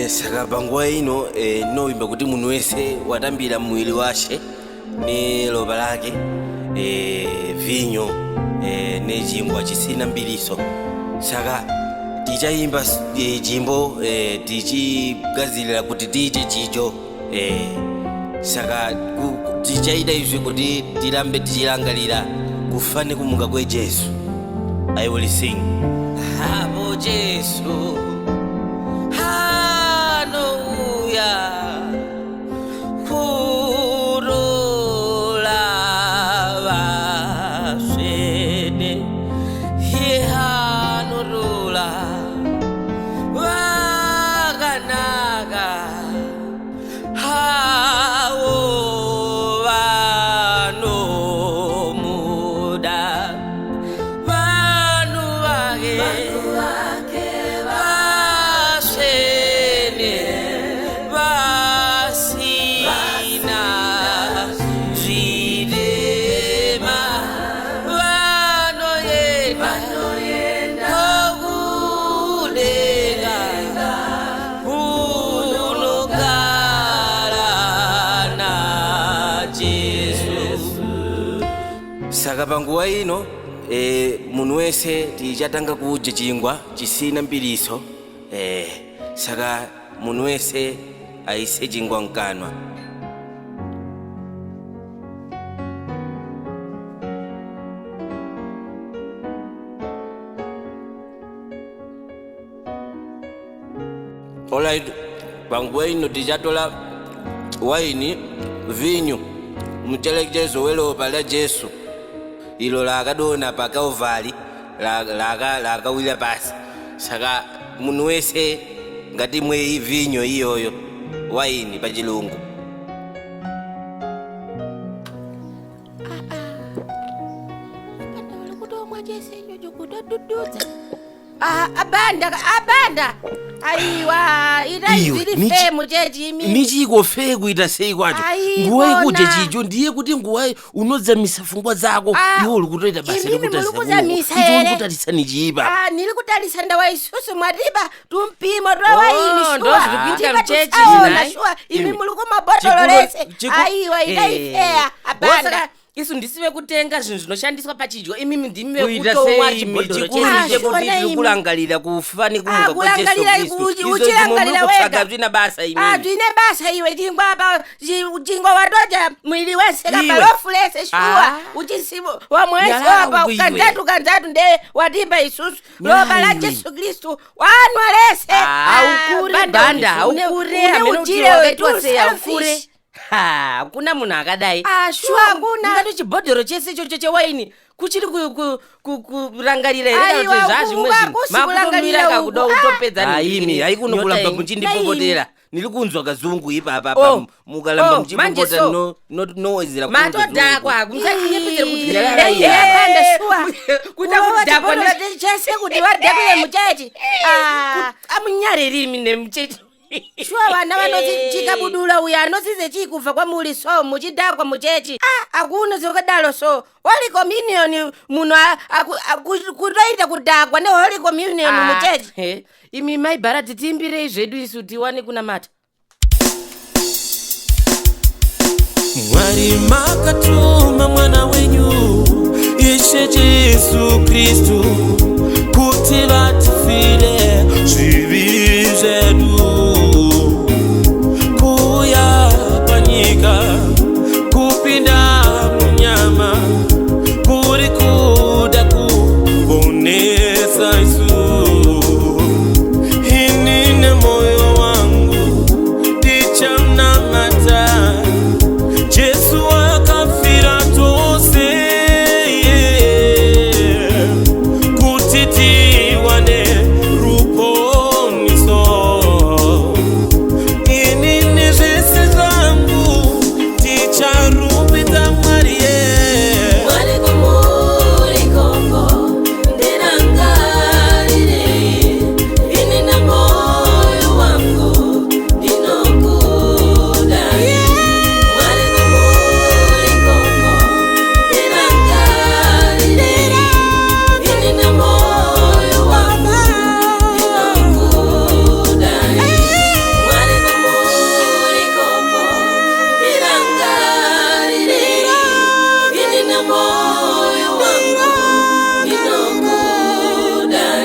Saka panguwa ino noimba kuti munthu wese watambira mwili washe ni loba lake vinyo ne chingwa chisina mbiliso. Saka tichayimba chimbo tichigazilira kuti tiite chicho. Saka tichayida izvi kuti tirambe tichilangalira kufane kumuka kwe Jesu. I will sing. Hapo Jesu. Saka panguwa ino munthu wese tichatanga kudya chingwa chisina mbiliso. Saka munthu wese ayise chingwa mkanwa. Alright, panguwa ino tichatola waini vinyo mchelekezo welopa la Jesu ilo lakadona pa Calvary lakawira pasi. Saka munthu wese ngati mwe vinyo iyoyo waini pa chilungu. Abanda aiwa itaizili femu chechi imi nichiko fe kuita sei kwacho nguwai kudya chicho ndiye kuti nguwai unodzamisa fungwa zako iwo uli kutoita basa lekutalitsa nichipa. Nili kutalisa ndawa isusu mwatipa tumpimo twa waini shuwa imi muluku mabotolo lese aiwa itaifea abanda isu ndisiwe kutenga zvinhu zvinoshandiswa pachidyo imimi ndime kutomwa chibhodhoro chese kulangalira kufani kumuka kwa Jesu uchilangalira wega zvina basa imimi zvine basa iwe chingwa apa chingwa watoja mwili wese kabalofu lese shuwa uchisimu wamwese wapa kanzatu nde watimba isusu loba la Jesu Kristu wanwa lese aukure banda aukure amene uchire wetose aukure. Kuna munhu akadai ngati chibhodhoro chese ichocho chewaini kuchiri kurangarira here kuti zvazvimwe zvinhu makutomira kakuda utopedza imi haikunokulamba muchindipopotera niri kunzwa kazungu ipapa mukalamba muchipopota nowezera matodhakwa musatinyepedzere kuti chese kuti vadhakire muchechi amunyarerimi nemuchechi shuwa vana vanochikabudula uya anosize chikubva kwamuli so muchidhakwa muchechi akuna zokadalo so Holy Communion munhu kutoita kudhakwa ne Holy Communion muchechi. Imi maibhara titiimbirei zvedu isu tiwane kunamata. Mwari makatuma mwana wenyu Ishe Jesu Kristu kuti vati